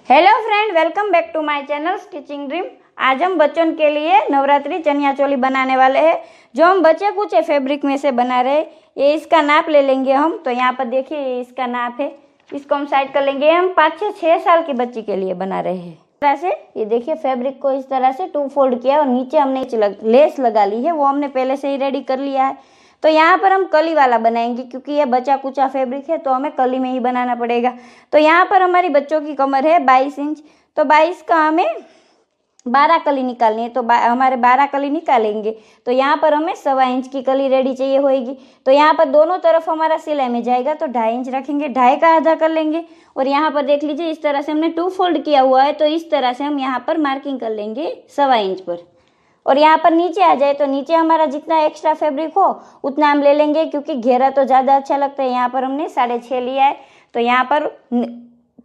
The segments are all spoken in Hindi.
Hello friend, welcome back to my channel stitching dream. आज हम बच्चों के लिए नवरात्रि चनिया चोली बनाने वाले हैं, जो हम बच्चे कुछ फैब्रिक में से बना रहे हैं। ये इसका नाप ले लेंगे हम। तो यहाँ पर देखिए, ये इसका नाप है। इसको हम साइड कर लेंगे। हम 5 से 6 साल की बच्ची के लिए बना रहे हैं। इस तरह से ये देखिए, फैब्रिक को इस तरह से 2 फोल्ड किया और नीचे हमने लेस लगा ली है, वो हमने पहले से ही रेडी कर लिया है। तो यहाँ पर हम कली वाला बनाएंगे, क्योंकि ये बचा कुचा फैब्रिक है तो हमें कली में ही बनाना पड़ेगा। तो यहाँ पर हमारी बच्चों की कमर है 22 इंच, तो 22 का हमें 12 कली निकालनी है। तो हमारे 12 कली निकालेंगे। तो यहाँ पर हमें 1.25 इंच की कली रेडी चाहिए होगी। तो यहाँ पर दोनों तरफ हमारा सिलाई में जाएगा, तो 2.5 इंच रखेंगे, 2.5 का आधा कर लेंगे। और यहाँ पर देख लीजिए, इस तरह से हमने 2 फोल्ड किया हुआ है, तो इस तरह से हम यहाँ पर मार्किंग कर लेंगे 1.25 इंच पर। और यहाँ पर नीचे आ जाए तो नीचे हमारा जितना एक्स्ट्रा फैब्रिक हो उतना हम ले लेंगे, क्योंकि घेरा तो ज़्यादा अच्छा लगता है। यहाँ पर हमने 6.5 लिया है, तो यहाँ पर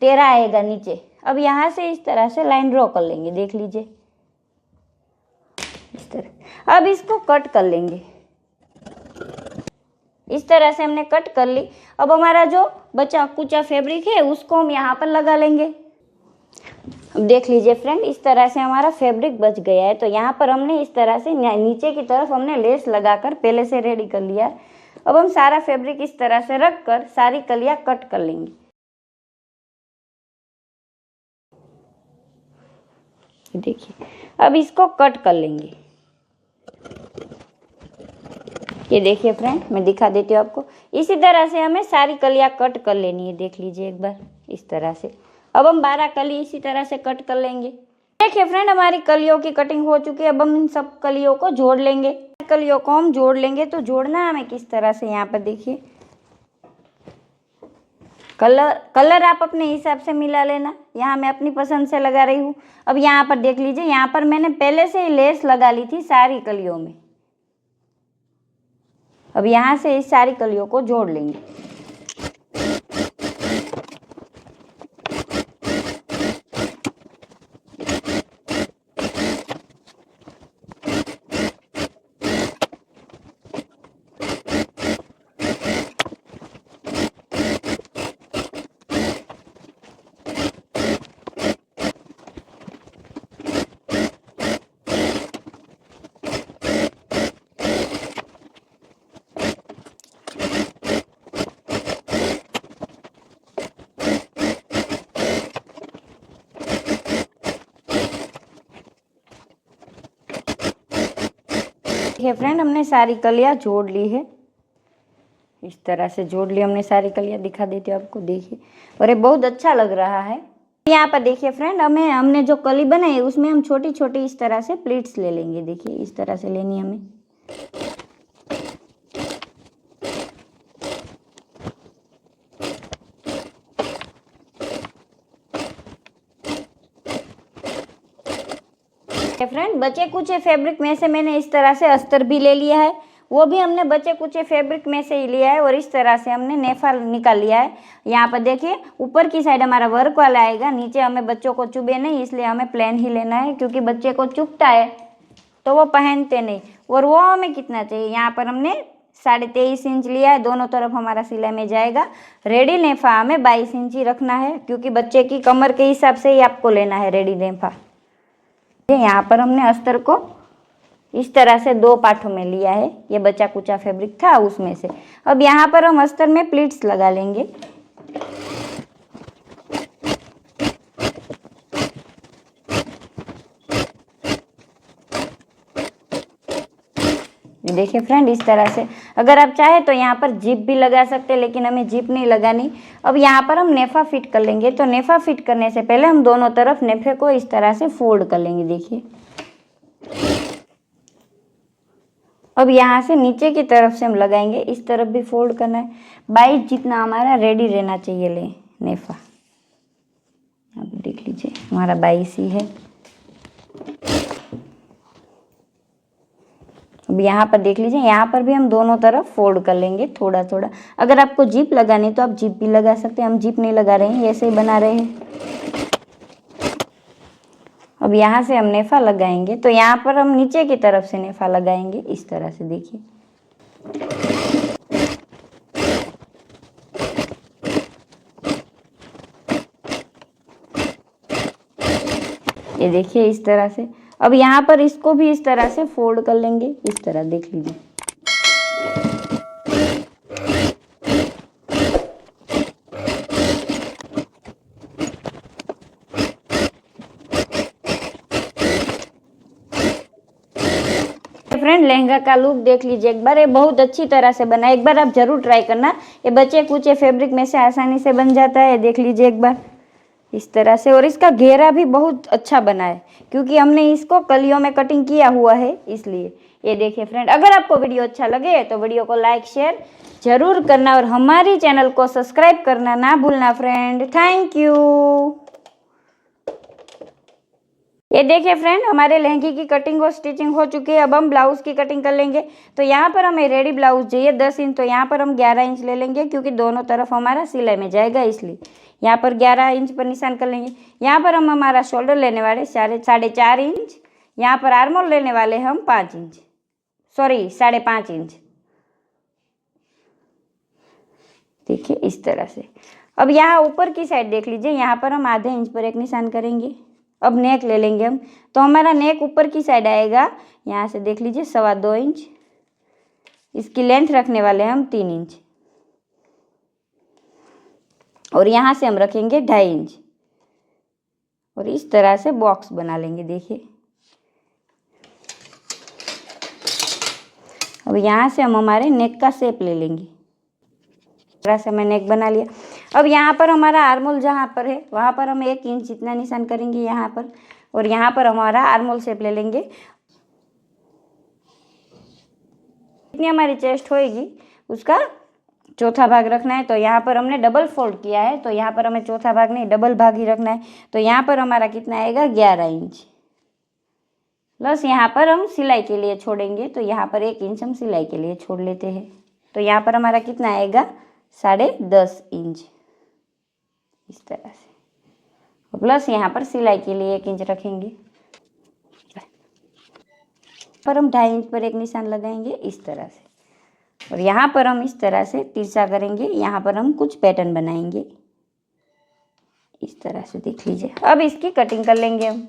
13 आएगा नीचे। अब यहाँ से इस तरह से लाइन ड्रॉ कर लेंगे, देख लीजिए इस तरह। अब इसको कट कर लेंगे। इस तरह से हमने कट कर ली। अब हमारा जो बचा कुचा फैब्रिक है उसको हम यहाँ पर लगा लेंगे। अब देख लीजिए फ्रेंड, इस तरह से हमारा फैब्रिक बच गया है। तो यहाँ पर हमने इस तरह से नीचे की तरफ हमने लेस लगाकर पहले से रेडी कर लिया है। अब हम सारा फैब्रिक इस तरह से रख कर सारी कलियां कट कर लेंगे। देखिए, अब इसको कट कर लेंगे। ये देखिए फ्रेंड, मैं दिखा देती हूँ आपको। इसी तरह से हमें सारी कलियां कट कर लेनी है। देख लीजिए एक बार इस तरह से। अब हम 12 कली इसी तरह से कट कर लेंगे। देखिए फ्रेंड, हमारी कलियों की कटिंग हो चुकी है। अब हम इन सब कलियों को जोड़ लेंगे। कलियों को हम जोड़ लेंगे। तो जोड़ना हमें किस तरह से, यहाँ पर देखिए, कलर आप अपने हिसाब से मिला लेना। यहाँ मैं अपनी पसंद से लगा रही हूँ। अब यहाँ पर देख लीजिए, यहाँ पर मैंने पहले से ही लेस लगा ली थी सारी कलियों में। अब यहाँ से इस सारी कलियों को जोड़ लेंगे। देखिए फ्रेंड, हमने सारी कलियां जोड़ ली है। इस तरह से जोड़ ली हमने सारी कलियां। दिखा देती हूँ आपको, देखिए। और ये बहुत अच्छा लग रहा है। यहाँ पर देखिए फ्रेंड, हमने जो कली बनाई उसमें हम छोटी छोटी इस तरह से प्लीट्स ले लेंगे। देखिए इस तरह से लेनी हमें। फ्रेंड, बचे कुचे फैब्रिक में से मैंने इस तरह से अस्तर भी ले लिया है। वो भी हमने बचे कुचे फैब्रिक में से ही लिया है। और इस तरह से हमने नेफा निकाल लिया है। यहाँ पर देखिए, ऊपर की साइड हमारा वर्क वाला आएगा। नीचे हमें बच्चों को चुभे नहीं, इसलिए हमें प्लेन ही लेना है, क्योंकि बच्चे को चुभता है तो वो पहनते नहीं। और वो हमें कितना चाहिए, यहाँ पर हमने 23.5 इंच लिया है। दोनों तरफ हमारा सिलाई में जाएगा। रेडी नेफा हमें 22 इंच ही रखना है, क्योंकि बच्चे की कमर के हिसाब से ही आपको लेना है रेडी नेफा। यहाँ पर हमने अस्तर को इस तरह से 2 पार्टों में लिया है। ये बचा कुचा फैब्रिक था उसमें से। अब यहाँ पर हम अस्तर में प्लीट्स लगा लेंगे। देखिए फ्रेंड, इस तरह से। अगर आप चाहे तो यहाँ पर जिप भी लगा सकते हैं, लेकिन हमें जिप नहीं लगानी। अब यहाँ पर हम नेफा फिट कर लेंगे। तो नेफा फिट करने से पहले हम दोनों तरफ नेफे को इस तरह से फोल्ड कर लेंगे। देखिए, अब यहाँ से नीचे की तरफ से हम लगाएंगे। इस तरफ भी फोल्ड करना है। 22 जितना हमारा रेडी रहना चाहिए ले नेफा। अब देख लीजिए, हमारा 22 ही है। अब यहाँ पर देख लीजिए, यहाँ पर भी हम दोनों तरफ फोल्ड कर लेंगे थोड़ा थोड़ा। अगर आपको जिप लगानी तो आप जिप भी लगा सकते हैं। हम जिप नहीं लगा रहे हैं, ऐसे ही बना रहे हैं। अब यहाँ से हम नेफा लगाएंगे। तो यहाँ पर हम नीचे की तरफ से नेफा लगाएंगे इस तरह से। देखिए, ये देखिए इस तरह से। अब यहाँ पर इसको भी इस तरह से फोल्ड कर लेंगे, इस तरह देख लीजिए। फ्रेंड लहंगा का लुक देख लीजिए एक बार, ये बहुत अच्छी तरह से बना है। एक बार आप जरूर ट्राई करना, ये बचे कुचे फैब्रिक में से आसानी से बन जाता है। देख लीजिए एक बार इस तरह से। और इसका घेरा भी बहुत अच्छा बना है क्योंकि हमने इसको कलियों में कटिंग किया हुआ है, इसलिए। ये देखिए फ्रेंड, अगर आपको वीडियो अच्छा लगे तो वीडियो को लाइक शेयर जरूर करना और हमारी चैनल को सब्सक्राइब करना ना भूलना फ्रेंड। Thank you. ये देखिए फ्रेंड, हमारे लहंगे की कटिंग और स्टिचिंग हो चुकी है। अब हम ब्लाउज की कटिंग कर लेंगे। तो यहाँ पर हमें रेडी ब्लाउज चाहिए 10 इंच, तो यहाँ पर हम 11 इंच ले लेंगे क्योंकि दोनों तरफ हमारा सिलाई में जाएगा, इसलिए यहाँ पर 11 इंच पर निशान कर लेंगे। यहाँ पर हम हमारा शोल्डर लेने वाले 4.5 इंच, यहाँ पर आर्मोल लेने वाले हम 5 इंच, सॉरी 5.5 इंच। देखिए इस तरह से। अब यहाँ ऊपर की साइड देख लीजिए, यहाँ पर हम आधे इंच पर एक निशान करेंगे। अब नेक ले लेंगे हम, तो हमारा नेक ऊपर की साइड आएगा, यहाँ से देख लीजिए 2.25 इंच। इसकी लेंथ रखने वाले हम 3 इंच और यहाँ से हम रखेंगे 2.5 इंच और इस तरह से बॉक्स बना लेंगे। देखिए अब यहाँ से हम हमारे नेक का शेप ले लेंगे। इस तरह से मैं नेक बना लिया। अब यहाँ पर हमारा आर्मोल जहाँ पर है वहाँ पर हम 1 इंच इतना निशान करेंगे यहाँ पर, और यहाँ पर हमारा आर्मोल शेप ले लेंगे। जितनी हमारी चेस्ट होएगी उसका चौथा भाग रखना है। तो यहाँ पर हमने डबल फोल्ड किया है, तो यहाँ पर हमें चौथा भाग नहीं डबल भाग ही रखना है। तो यहाँ पर हमारा कितना आएगा 11 इंच, प्लस यहाँ पर हम सिलाई के लिए छोड़ेंगे, तो यहाँ पर 1 इंच हम सिलाई के लिए छोड़ लेते हैं। तो यहाँ पर हमारा कितना आएगा 10.5 इंच, इस तरह से। प्लस यहाँ पर सिलाई के लिए 1 इंच रखेंगे। पर हम 2.5 इंच पर एक निशान लगाएंगे इस तरह से, और यहाँ पर हम इस तरह से तिरछा करेंगे। यहाँ पर हम कुछ पैटर्न बनाएंगे इस तरह से, देख लीजिए। अब इसकी कटिंग कर लेंगे हम।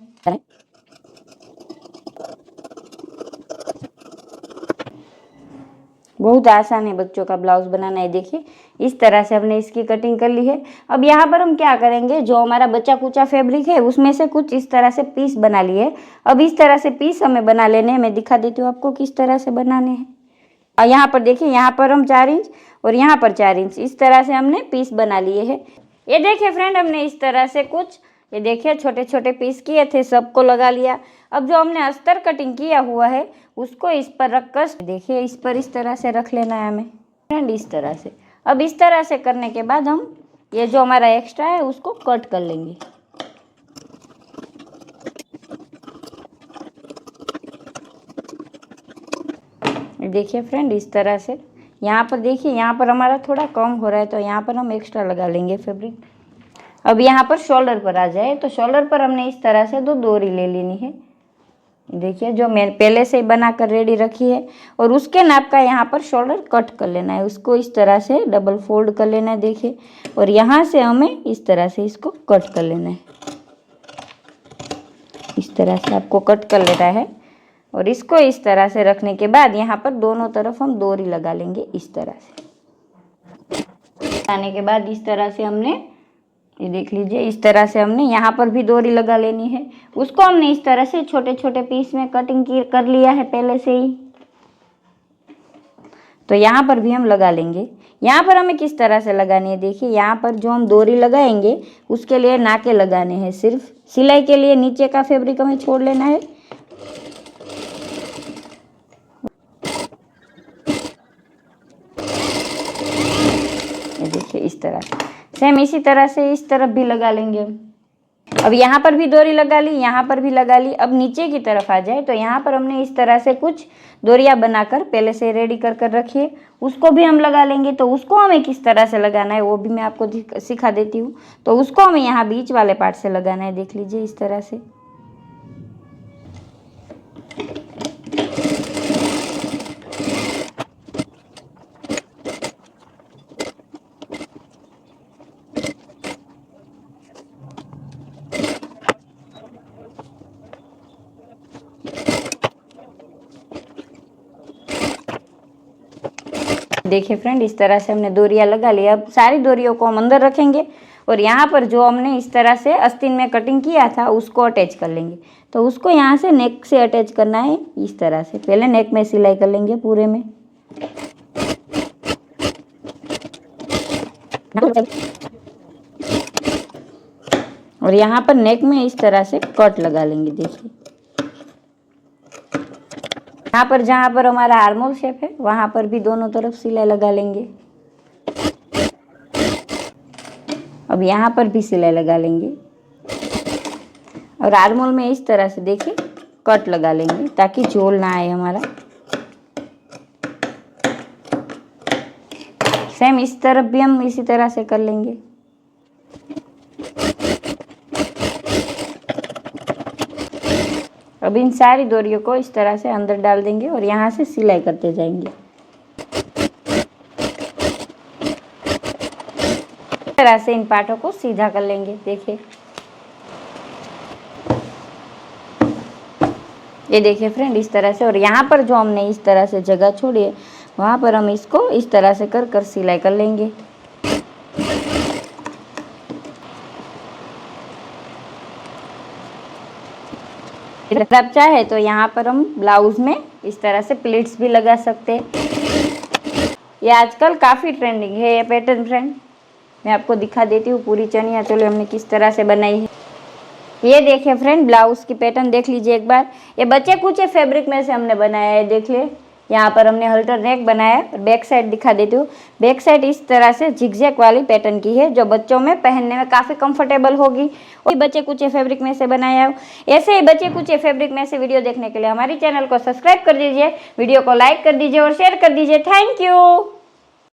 बहुत आसान है बच्चों का ब्लाउज बनाना है। देखिए इस तरह से हमने इसकी कटिंग कर ली है। अब यहाँ पर हम क्या करेंगे, जो हमारा बचा कुचा फैब्रिक है उसमें से कुछ इस तरह से पीस बना लिए। अब इस तरह से पीस हमें बना लेने हैं। मैं दिखा देती हूँ आपको किस तरह से बनाने हैं। और यहाँ पर देखिए, यहाँ पर हम 4 इंच और यहाँ पर 4 इंच इस तरह से हमने पीस बना लिए हैं। ये देखिए फ्रेंड, हमने इस तरह से कुछ, ये देखिए छोटे छोटे पीस किए थे, सबको लगा लिया। अब जो हमने अस्तर कटिंग किया हुआ है उसको इस पर रखकर, देखिए इस पर इस तरह से रख लेना है हमें फ्रेंड, इस तरह से। अब इस तरह से करने के बाद हम ये जो हमारा एक्स्ट्रा है उसको कट कर लेंगे। देखिए फ्रेंड इस तरह से। यहाँ पर देखिए, यहाँ पर हमारा थोड़ा कम हो रहा है तो यहाँ पर हम एक्स्ट्रा लगा लेंगे फैब्रिक। अब यहाँ पर शोल्डर पर आ जाए तो शोल्डर पर हमने इस तरह से 2 डोरी ले लेनी है। देखिए जो मैंने पहले से ही बनाकर रेडी रखी है, और उसके नाप का यहाँ पर शोल्डर कट कर लेना है। उसको इस तरह से डबल फोल्ड कर लेना है, देखिए। और यहाँ से हमें इस तरह से इसको कट कर लेना है। इस तरह से आपको कट कर लेना है। और इसको इस तरह से रखने के बाद यहाँ पर दोनों तरफ हम डोरी लगा लेंगे इस तरह से। लगाने के बाद इस तरह से हमने, ये देख लीजिए, इस तरह से हमने यहाँ पर भी डोरी लगा लेनी है। उसको हमने इस तरह से छोटे छोटे पीस में कटिंग कर लिया है पहले से ही, तो यहाँ पर भी हम लगा लेंगे। यहाँ पर हमें किस तरह से लगानी है, देखिए यहाँ पर जो हम डोरी लगाएंगे उसके लिए नाके लगाने हैं। सिर्फ सिलाई के लिए नीचे का फैब्रिक हमें छोड़ लेना है। देखिए इस तरह से, सेम इसी तरह से इस तरफ भी लगा लेंगे हम। अब यहाँ पर भी डोरी लगा ली, यहाँ पर भी लगा ली। अब नीचे की तरफ आ जाए तो यहाँ पर हमने इस तरह से कुछ डोरियाँ बनाकर पहले से रेडी कर कर रखी है, उसको भी हम लगा लेंगे। तो उसको हमें किस तरह से लगाना है वो भी मैं आपको सिखा देती हूँ। तो उसको हमें यहाँ बीच वाले पार्ट से लगाना है, देख लीजिए इस तरह से। देखिए फ्रेंड, इस तरह से हमने डोरियाँ लगा ली। अब सारी डोरियों को हम अंदर रखेंगे और यहाँ पर जो हमने इस तरह से आस्तीन में कटिंग किया था उसको अटैच कर लेंगे। तो उसको यहाँ से नेक से अटैच करना है इस तरह से। पहले नेक में सिलाई कर लेंगे पूरे में। और यहाँ पर नेक में इस तरह से कट लगा लेंगे। देखिए यहाँ पर जहाँ पर हमारा आर्मोल शेप है वहाँ पर भी दोनों तरफ सिलाई लगा लेंगे। अब यहाँ पर भी सिलाई लगा लेंगे और आर्मोल में इस तरह से देखिए कट लगा लेंगे ताकि झोल ना आए हमारा। सेम इस तरफ भी हम इसी तरह से कर लेंगे। अब इन सारी डोरियों को इस तरह से अंदर डाल देंगे और यहाँ से सिलाई करते जाएंगे। इस तरह से इन पार्टों को सीधा कर लेंगे। देखिए ये देखिए फ्रेंड, इस तरह से। और यहाँ पर जो हमने इस तरह से जगह छोड़ी है वहाँ पर हम इसको इस तरह से कर कर सिलाई कर लेंगे। अगर आप चाहे तो यहाँ पर हम ब्लाउज में इस तरह से प्लीट्स भी लगा सकते हैं। ये आजकल काफ़ी ट्रेंडिंग है ये पैटर्न फ्रेंड। मैं आपको दिखा देती हूँ पूरी चनिया चोली हमने किस तरह से बनाई है। ये देखिए फ्रेंड, ब्लाउज की पैटर्न देख लीजिए एक बार। ये बच्चे कुचे फैब्रिक में से हमने बनाया है। देख लिए यहाँ पर हमने हल्टर नेक बनाया है। और बैक साइड दिखा देती हूँ। बैक साइड इस तरह से जिगजैग वाली पैटर्न की है जो बच्चों में पहनने में काफ़ी कंफर्टेबल होगी। और बच्चे कुचे फैब्रिक में से बनाया है। ऐसे ही बच्चे कुचे फैब्रिक में से वीडियो देखने के लिए हमारी चैनल को सब्सक्राइब कर दीजिए, वीडियो को लाइक कर दीजिए और शेयर कर दीजिए। Thank you.